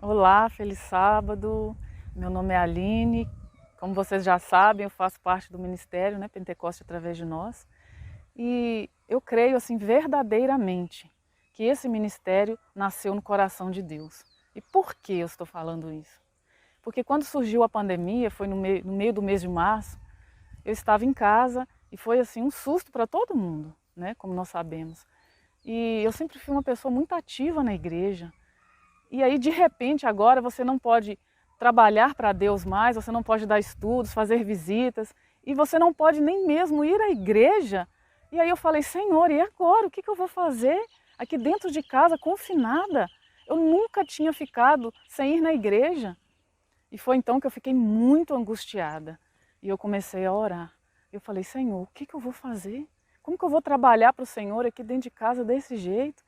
Olá, feliz sábado. Meu nome é Aline. Como vocês já sabem, eu faço parte do ministério, né, Pentecoste através de nós. E eu creio assim verdadeiramente que esse ministério nasceu no coração de Deus. E por que eu estou falando isso? Porque quando surgiu a pandemia, foi no meio do mês de março, eu estava em casa e foi assim um susto para todo mundo, né, como nós sabemos. E eu sempre fui uma pessoa muito ativa na igreja. E aí, de repente, agora você não pode trabalhar para Deus mais, você não pode dar estudos, fazer visitas, e você não pode nem mesmo ir à igreja. E aí eu falei, Senhor, e agora? O que eu vou fazer aqui dentro de casa, confinada? Eu nunca tinha ficado sem ir na igreja. E foi então que eu fiquei muito angustiada. E eu comecei a orar. Eu falei, Senhor, o que eu vou fazer? Como que eu vou trabalhar para o Senhor aqui dentro de casa desse jeito?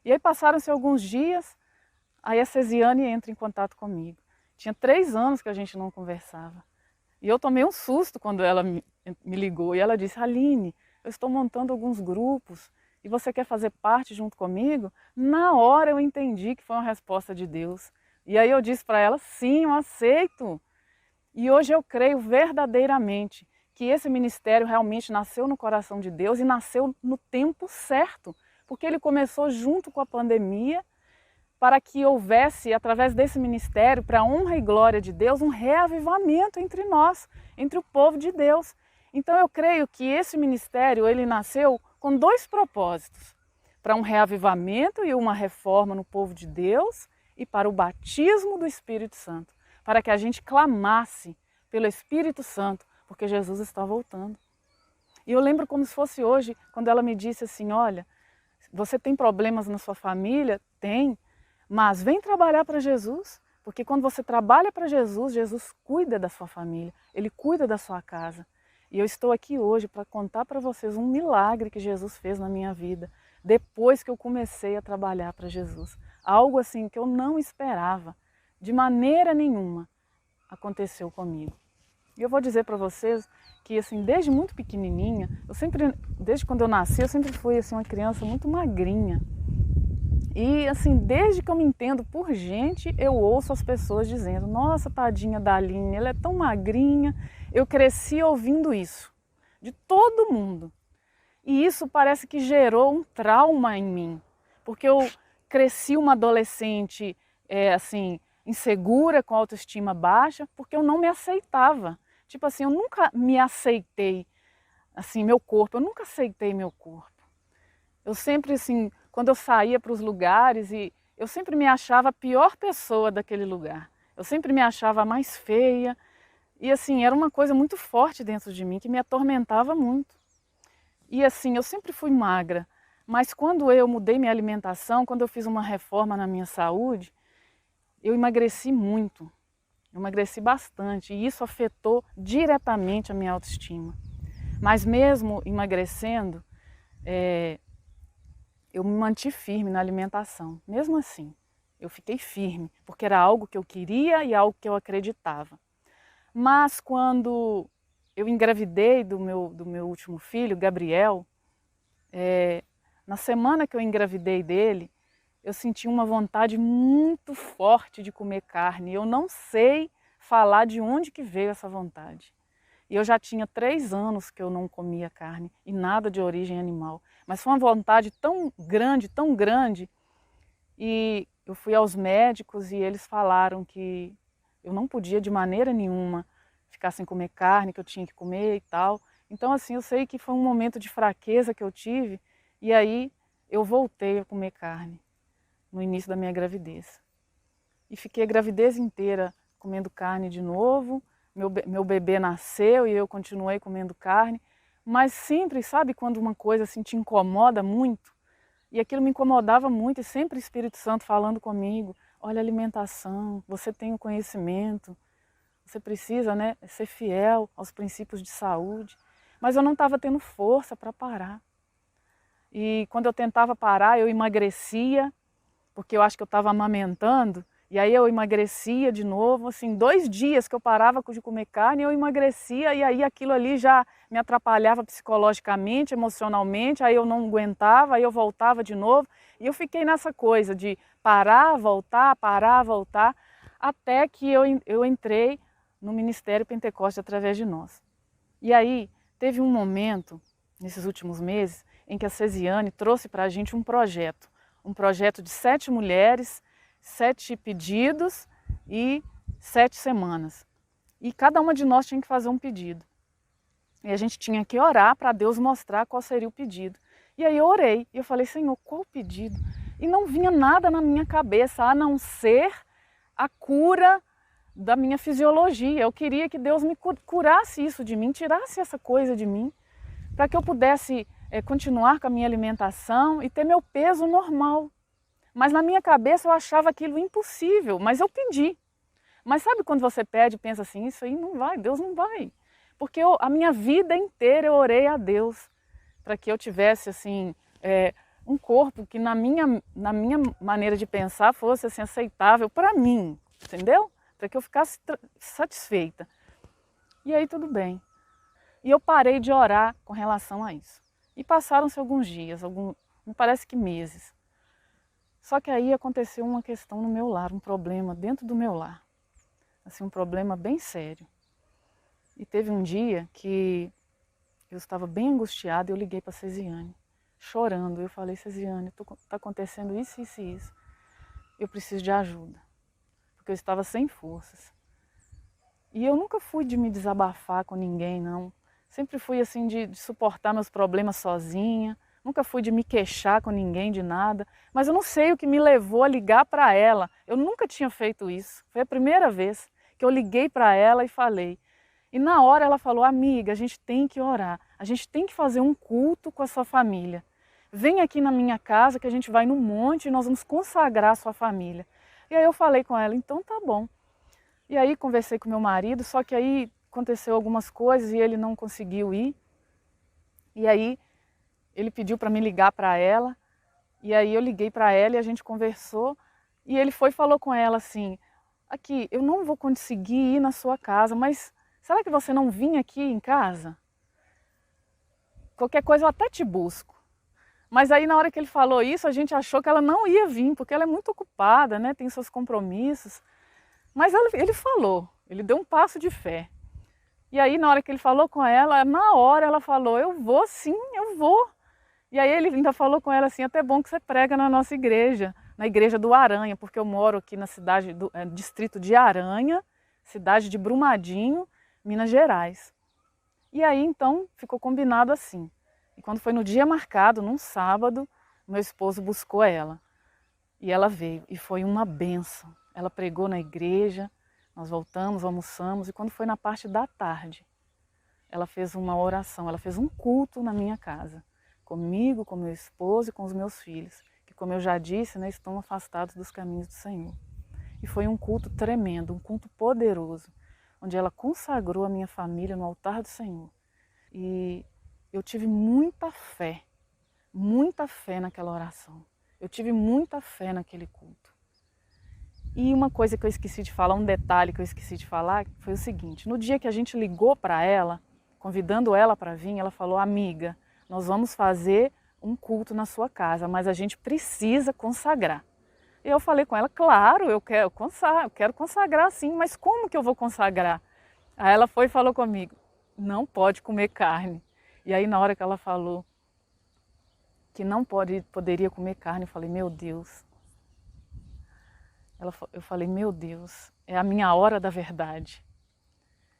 E aí passaram-se alguns dias. Aí a Cesiane entra em contato comigo. Tinha 3 anos que a gente não conversava. E eu tomei um susto quando ela me ligou. E ela disse, Aline, eu estou montando alguns grupos e você quer fazer parte junto comigo? Na hora eu entendi que foi uma resposta de Deus. E aí eu disse para ela, sim, eu aceito. E hoje eu creio verdadeiramente que esse ministério realmente nasceu no coração de Deus e nasceu no tempo certo. Porque ele começou junto com a pandemia, para que houvesse, através desse ministério, para a honra e glória de Deus, um reavivamento entre nós, entre o povo de Deus. Então eu creio que esse ministério, ele nasceu com 2 propósitos: para um reavivamento e uma reforma no povo de Deus e para o batismo do Espírito Santo, para que a gente clamasse pelo Espírito Santo, porque Jesus está voltando. E eu lembro como se fosse hoje, quando ela me disse assim, olha, você tem problemas na sua família? Tem. Mas vem trabalhar para Jesus, porque quando você trabalha para Jesus, Jesus cuida da sua família, Ele cuida da sua casa. E eu estou aqui hoje para contar para vocês um milagre que Jesus fez na minha vida, depois que eu comecei a trabalhar para Jesus. Algo assim que eu não esperava, de maneira nenhuma, aconteceu comigo. E eu vou dizer para vocês que assim, desde muito pequenininha, desde quando eu nasci, eu sempre fui assim, uma criança muito magrinha. E assim, desde que eu me entendo por gente, eu ouço as pessoas dizendo, nossa, tadinha da Aline, ela é tão magrinha. Eu cresci ouvindo isso, de todo mundo. E isso parece que gerou um trauma em mim, porque eu cresci uma adolescente, assim, insegura, com autoestima baixa, porque eu não me aceitava. Tipo assim, eu nunca me aceitei, assim, meu corpo, eu nunca aceitei meu corpo. Eu sempre, assim, quando eu saía para os lugares, eu sempre me achava a pior pessoa daquele lugar. Eu sempre me achava a mais feia. E, assim, era uma coisa muito forte dentro de mim, que me atormentava muito. E, assim, eu sempre fui magra. Mas quando eu mudei minha alimentação, quando eu fiz uma reforma na minha saúde, eu emagreci muito. Eu emagreci bastante. E isso afetou diretamente a minha autoestima. Mas mesmo emagrecendo, eu me mantive firme na alimentação. Mesmo assim, eu fiquei firme, porque era algo que eu queria e algo que eu acreditava. Mas quando eu engravidei do meu último filho, Gabriel, na semana que eu engravidei dele, eu senti uma vontade muito forte de comer carne. Eu não sei falar de onde que veio essa vontade. E eu já tinha 3 anos que eu não comia carne e nada de origem animal. Mas foi uma vontade tão grande, e eu fui aos médicos e eles falaram que eu não podia de maneira nenhuma ficar sem comer carne, que eu tinha que comer e tal. Então, assim, eu sei que foi um momento de fraqueza que eu tive, e aí eu voltei a comer carne no início da minha gravidez. E fiquei a gravidez inteira comendo carne de novo. Meu bebê nasceu e eu continuei comendo carne, mas sempre, sabe, quando uma coisa assim te incomoda muito, e aquilo me incomodava muito, e sempre o Espírito Santo falando comigo, olha, alimentação, você tem o conhecimento, você precisa, né, ser fiel aos princípios de saúde, mas eu não estava tendo força para parar. E quando eu tentava parar, eu emagrecia, porque eu acho que eu estava amamentando, e aí eu emagrecia de novo, assim, 2 dias que eu parava de comer carne, eu emagrecia, e aí aquilo ali já me atrapalhava psicologicamente, emocionalmente, aí eu não aguentava, aí eu voltava de novo. E eu fiquei nessa coisa de parar, voltar, até que eu entrei no Ministério Pentecoste através de nós. E aí teve um momento, nesses últimos meses, em que a Cesiane trouxe para a gente um projeto de 7 mulheres, 7 pedidos e 7 semanas. E cada uma de nós tinha que fazer um pedido. E a gente tinha que orar para Deus mostrar qual seria o pedido. E aí eu orei, e eu falei, Senhor, qual o pedido? E não vinha nada na minha cabeça, a não ser a cura da minha fisiologia. Eu queria que Deus me curasse isso de mim, tirasse essa coisa de mim, para que eu pudesse continuar com a minha alimentação e ter meu peso normal. Mas na minha cabeça eu achava aquilo impossível, mas eu pedi. Mas sabe quando você pede e pensa assim, isso aí não vai, Deus não vai. Porque a minha vida inteira eu orei a Deus para que eu tivesse assim, um corpo que na minha maneira de pensar fosse assim, aceitável para mim, entendeu? Para que eu ficasse satisfeita. E aí tudo bem. E eu parei de orar com relação a isso. E passaram-se alguns dias, me parece que meses. Só que aí aconteceu uma questão no meu lar, um problema dentro do meu lar. Assim, um problema bem sério. E teve um dia que eu estava bem angustiada e eu liguei para a Cesiane, chorando. Eu falei, Cesiane, está acontecendo isso, isso e isso. Eu preciso de ajuda, porque eu estava sem forças. E eu nunca fui de me desabafar com ninguém, não. Sempre fui assim de suportar meus problemas sozinha. Nunca fui de me queixar com ninguém de nada. Mas eu não sei o que me levou a ligar para ela. Eu nunca tinha feito isso. Foi a primeira vez que eu liguei para ela e falei. E na hora ela falou, amiga, a gente tem que orar. A gente tem que fazer um culto com a sua família. Vem aqui na minha casa que a gente vai no monte e nós vamos consagrar a sua família. E aí eu falei com ela, então tá bom. E aí conversei com meu marido, só que aí aconteceu algumas coisas e ele não conseguiu ir. E aí ele pediu para me ligar para ela. E aí eu liguei para ela e a gente conversou. E ele foi e falou com ela assim, aqui, eu não vou conseguir ir na sua casa, mas será que você não vinha aqui em casa? Qualquer coisa eu até te busco. Mas aí na hora que ele falou isso, a gente achou que ela não ia vir, porque ela é muito ocupada, né? Tem seus compromissos. Mas ele falou, ele deu um passo de fé. E aí na hora que ele falou com ela, na hora ela falou, eu vou sim, eu vou. E aí ele ainda falou com ela assim, até bom que você prega na nossa igreja, na igreja do Aranha, porque eu moro aqui na cidade do distrito de Aranha, cidade de Brumadinho, Minas Gerais. E aí então ficou combinado assim. E quando foi no dia marcado, num sábado, meu esposo buscou ela. E ela veio e foi uma bênção. Ela pregou na igreja, nós voltamos, almoçamos e quando foi na parte da tarde, ela fez uma oração, ela fez um culto na minha casa. Comigo, com meu esposo e com os meus filhos, que como eu já disse, né, estão afastados dos caminhos do Senhor. E foi um culto tremendo, um culto poderoso, onde ela consagrou a minha família no altar do Senhor. E eu tive muita fé naquela oração. Eu tive muita fé naquele culto. E uma coisa que eu esqueci de falar, um detalhe que eu esqueci de falar, foi o seguinte, no dia que a gente ligou para ela, convidando ela para vir, ela falou, amiga, nós vamos fazer um culto na sua casa, mas a gente precisa consagrar. E eu falei com ela, claro, eu quero consagrar sim, mas como que eu vou consagrar? Aí ela foi e falou comigo, não pode comer carne. E aí na hora que ela falou que não poderia comer carne, eu falei, meu Deus. Eu falei, meu Deus, é a minha hora da verdade.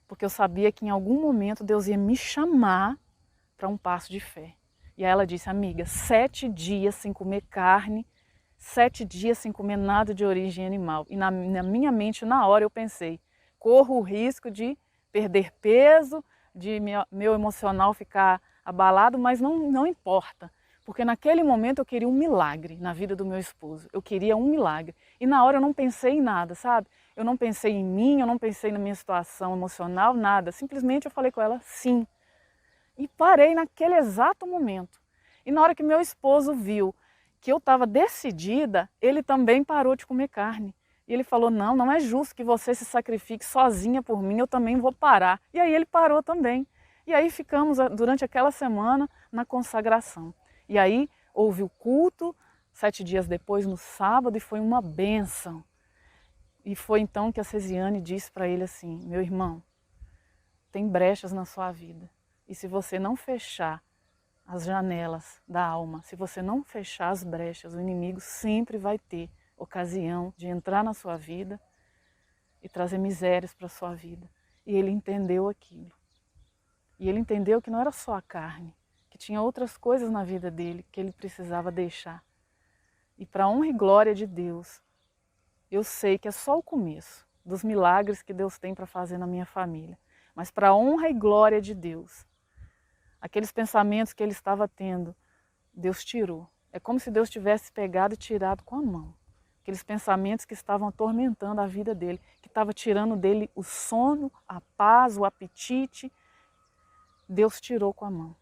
Porque eu sabia que em algum momento Deus ia me chamar para um passo de fé. E aí ela disse, amiga, 7 dias sem comer carne, 7 dias sem comer nada de origem animal. E na minha mente, na hora, eu pensei, corro o risco de perder peso, de meu emocional ficar abalado, mas não importa. Porque naquele momento eu queria um milagre na vida do meu esposo. Eu queria um milagre. E na hora eu não pensei em nada, sabe? Eu não pensei em mim, eu não pensei na minha situação emocional, nada. Simplesmente eu falei com ela, sim. E parei naquele exato momento. E na hora que meu esposo viu que eu estava decidida, ele também parou de comer carne. E ele falou, não é justo que você se sacrifique sozinha por mim, eu também vou parar. E aí ele parou também. E aí ficamos durante aquela semana na consagração. E aí houve o culto 7 dias depois, no sábado, e foi uma bênção. E foi então que a Cesiane disse para ele assim: meu irmão, tem brechas na sua vida. E se você não fechar as janelas da alma, se você não fechar as brechas, o inimigo sempre vai ter ocasião de entrar na sua vida e trazer misérias para a sua vida. E ele entendeu aquilo. E ele entendeu que não era só a carne, que tinha outras coisas na vida dele que ele precisava deixar. E para a honra e glória de Deus, eu sei que é só o começo dos milagres que Deus tem para fazer na minha família. Mas para a honra e glória de Deus, aqueles pensamentos que ele estava tendo, Deus tirou. É como se Deus tivesse pegado e tirado com a mão. Aqueles pensamentos que estavam atormentando a vida dele, que estava tirando dele o sono, a paz, o apetite, Deus tirou com a mão.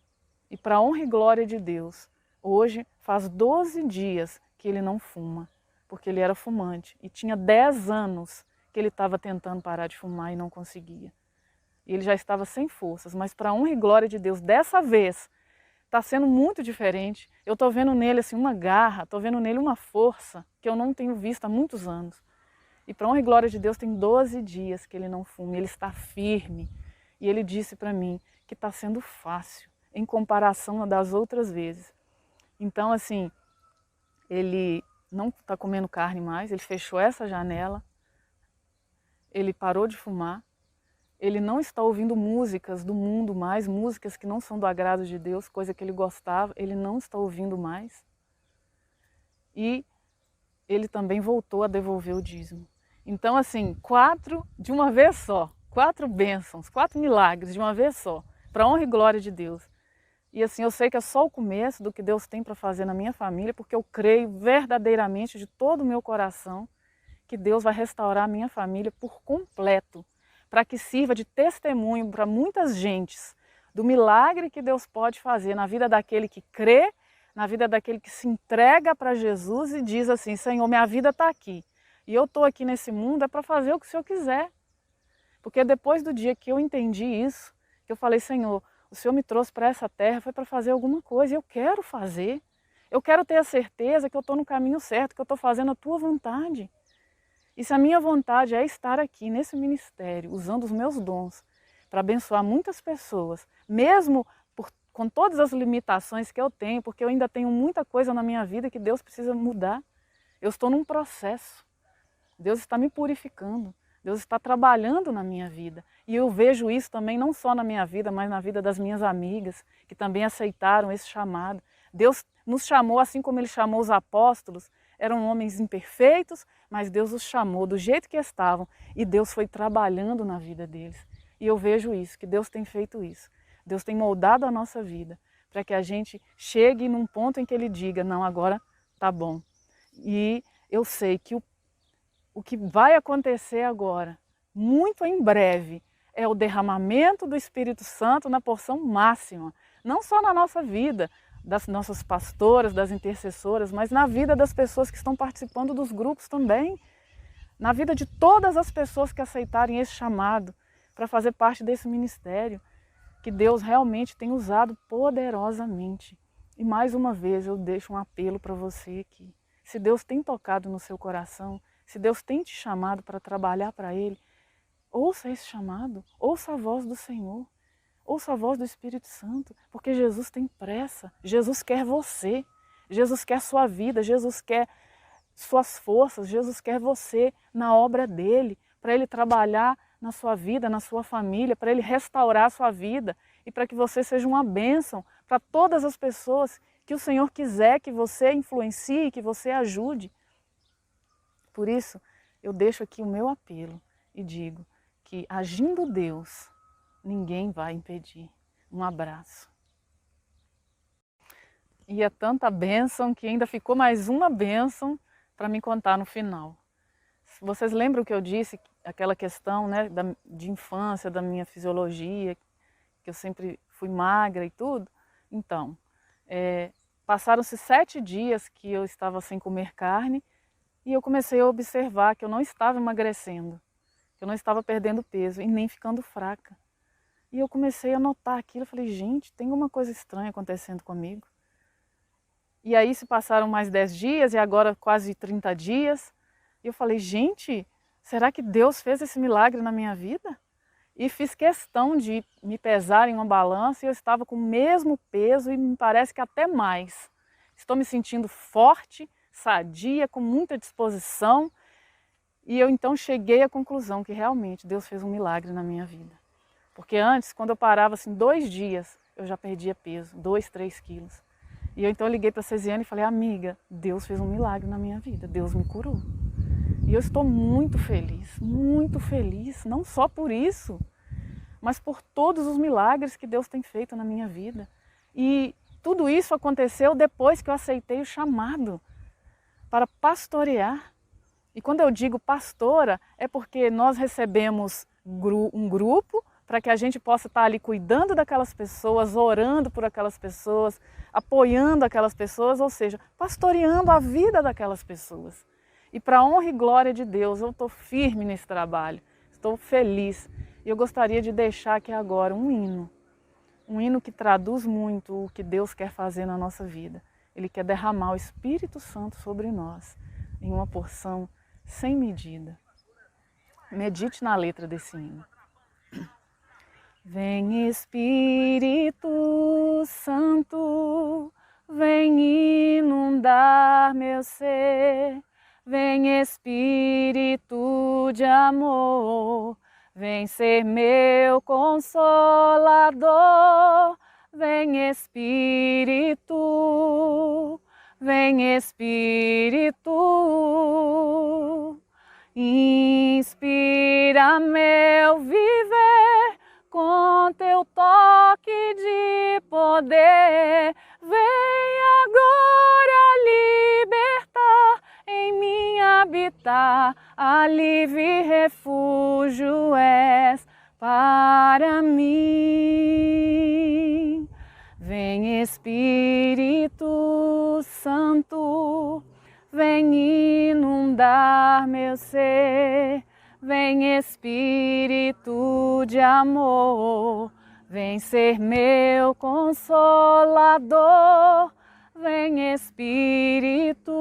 E para a honra e glória de Deus, hoje faz 12 dias que ele não fuma, porque ele era fumante. E tinha 10 anos que ele estava tentando parar de fumar e não conseguia. E ele já estava sem forças, mas para a honra e glória de Deus, dessa vez, está sendo muito diferente. Eu estou vendo nele assim, uma garra, estou vendo nele uma força que eu não tenho visto há muitos anos. E para a honra e glória de Deus, tem 12 dias que ele não fuma, ele está firme. E ele disse para mim que está sendo fácil, em comparação das outras vezes. Então, assim, ele não está comendo carne mais, ele fechou essa janela, ele parou de fumar, ele não está ouvindo músicas do mundo mais, músicas que não são do agrado de Deus, coisa que ele gostava, ele não está ouvindo mais. E ele também voltou a devolver o dízimo. Então, assim, 4 de uma vez só, 4 bênçãos, 4 milagres de uma vez só, para a honra e glória de Deus. E assim, eu sei que é só o começo do que Deus tem para fazer na minha família, porque eu creio verdadeiramente de todo o meu coração que Deus vai restaurar a minha família por completo, para que sirva de testemunho para muitas gentes do milagre que Deus pode fazer na vida daquele que crê, na vida daquele que se entrega para Jesus e diz assim: Senhor, minha vida está aqui. E eu estou aqui nesse mundo é para fazer o que o Senhor quiser. Porque depois do dia que eu entendi isso, que eu falei: Senhor, o Senhor me trouxe para essa terra, foi para fazer alguma coisa, e eu quero fazer. Eu quero ter a certeza que eu estou no caminho certo, que eu estou fazendo a Tua vontade. E se a minha vontade é estar aqui nesse ministério, usando os meus dons, para abençoar muitas pessoas, mesmo com todas as limitações que eu tenho, porque eu ainda tenho muita coisa na minha vida que Deus precisa mudar. Eu estou num processo. Deus está me purificando. Deus está trabalhando na minha vida. E eu vejo isso também não só na minha vida, mas na vida das minhas amigas, que também aceitaram esse chamado. Deus nos chamou assim como Ele chamou os apóstolos. Eram homens imperfeitos, mas Deus os chamou do jeito que estavam. E Deus foi trabalhando na vida deles. E eu vejo isso, que Deus tem feito isso. Deus tem moldado a nossa vida para que a gente chegue num ponto em que Ele diga: não, agora tá bom. E eu sei que o que vai acontecer agora, muito em breve, é o derramamento do Espírito Santo na porção máxima. Não só na nossa vida, das nossas pastoras, das intercessoras, mas na vida das pessoas que estão participando dos grupos também. Na vida de todas as pessoas que aceitarem esse chamado para fazer parte desse ministério, que Deus realmente tem usado poderosamente. E mais uma vez eu deixo um apelo para você aqui. Se Deus tem tocado no seu coração, se Deus tem te chamado para trabalhar para Ele, ouça esse chamado, ouça a voz do Senhor, ouça a voz do Espírito Santo, porque Jesus tem pressa, Jesus quer você, Jesus quer sua vida, Jesus quer suas forças, Jesus quer você na obra dEle, para Ele trabalhar na sua vida, na sua família, para Ele restaurar a sua vida e para que você seja uma bênção para todas as pessoas que o Senhor quiser que você influencie, que você ajude. Por isso, eu deixo aqui o meu apelo e digo que, agindo Deus, ninguém vai impedir. Um abraço. E é tanta bênção que ainda ficou mais uma bênção para me contar no final. Vocês lembram que eu disse, aquela questão, né, de infância, da minha fisiologia, que eu sempre fui magra e tudo? Então, passaram-se 7 dias que eu estava sem comer carne e eu comecei a observar que eu não estava emagrecendo, que eu não estava perdendo peso e nem ficando fraca. E eu comecei a notar aquilo, eu falei: gente, tem alguma coisa estranha acontecendo comigo. E aí se passaram mais 10 dias e agora quase 30 dias. E eu falei, gente, será que Deus fez esse milagre na minha vida? E fiz questão de me pesar em uma balança e eu estava com o mesmo peso e me parece que até mais. Estou me sentindo forte, sadia, com muita disposição. E eu então cheguei à conclusão que realmente Deus fez um milagre na minha vida. Porque antes, quando eu parava assim 2 dias, eu já perdia peso, 2, 3 quilos. E eu então liguei para a Cesiane e falei, amiga, Deus fez um milagre na minha vida, Deus me curou. E eu estou muito feliz, não só por isso, mas por todos os milagres que Deus tem feito na minha vida. E tudo isso aconteceu depois que eu aceitei o chamado para pastorear. E quando eu digo pastora, é porque nós recebemos um grupo para que a gente possa estar ali cuidando daquelas pessoas, orando por aquelas pessoas, apoiando aquelas pessoas, ou seja, pastoreando a vida daquelas pessoas. E para a honra e glória de Deus, eu estou firme nesse trabalho, estou feliz. E eu gostaria de deixar aqui agora um hino que traduz muito o que Deus quer fazer na nossa vida. Ele quer derramar o Espírito Santo sobre nós, em uma porção sem medida. Medite na letra desse hino. Vem Espírito Santo, vem inundar meu ser, vem Espírito de amor, vem ser meu consolador, vem Espírito, inspira meu viver com teu toque de poder, vem agora libertar, em mim habitar, alívio e refúgio és para mim. Vem Espírito Santo, vem inundar meu ser, vem Espírito de amor, vem ser meu consolador, vem Espírito,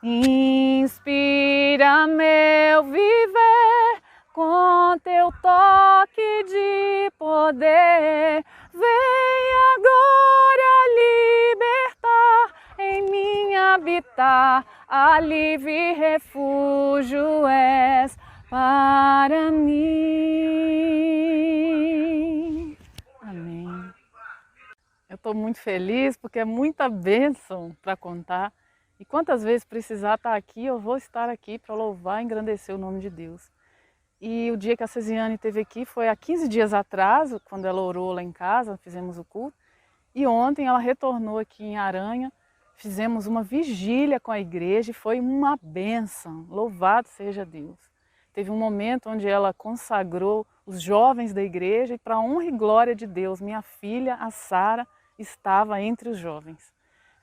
inspira meu viver com teu toque de poder, vem agora libertar, em mim habitar, alívio e refúgio és para mim. Amém. Eu estou muito feliz porque é muita bênção para contar. E quantas vezes precisar estar aqui, eu vou estar aqui para louvar e engrandecer o nome de Deus. E o dia que a Cesiane esteve aqui foi há 15 dias atrás, quando ela orou lá em casa, fizemos o culto. E ontem ela retornou aqui em Aranha, fizemos uma vigília com a igreja e foi uma bênção, louvado seja Deus. Teve um momento onde ela consagrou os jovens da igreja e para a honra e glória de Deus, minha filha, a Sara, estava entre os jovens.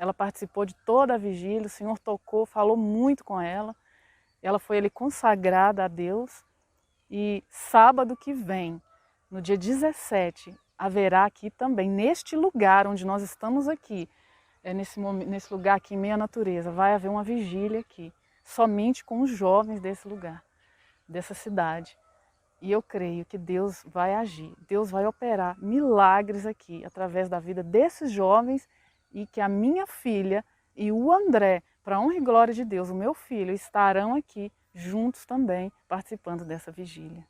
Ela participou de toda a vigília, o Senhor tocou, falou muito com ela. Ela foi ali consagrada a Deus. E sábado que vem, no dia 17, haverá aqui também, neste lugar onde nós estamos aqui, nesse lugar aqui em meio à natureza, vai haver uma vigília aqui, somente com os jovens desse lugar, dessa cidade. E eu creio que Deus vai agir, Deus vai operar milagres aqui, através da vida desses jovens, e que a minha filha e o André, para a honra e glória de Deus, o meu filho, estarão aqui juntos também, participando dessa vigília.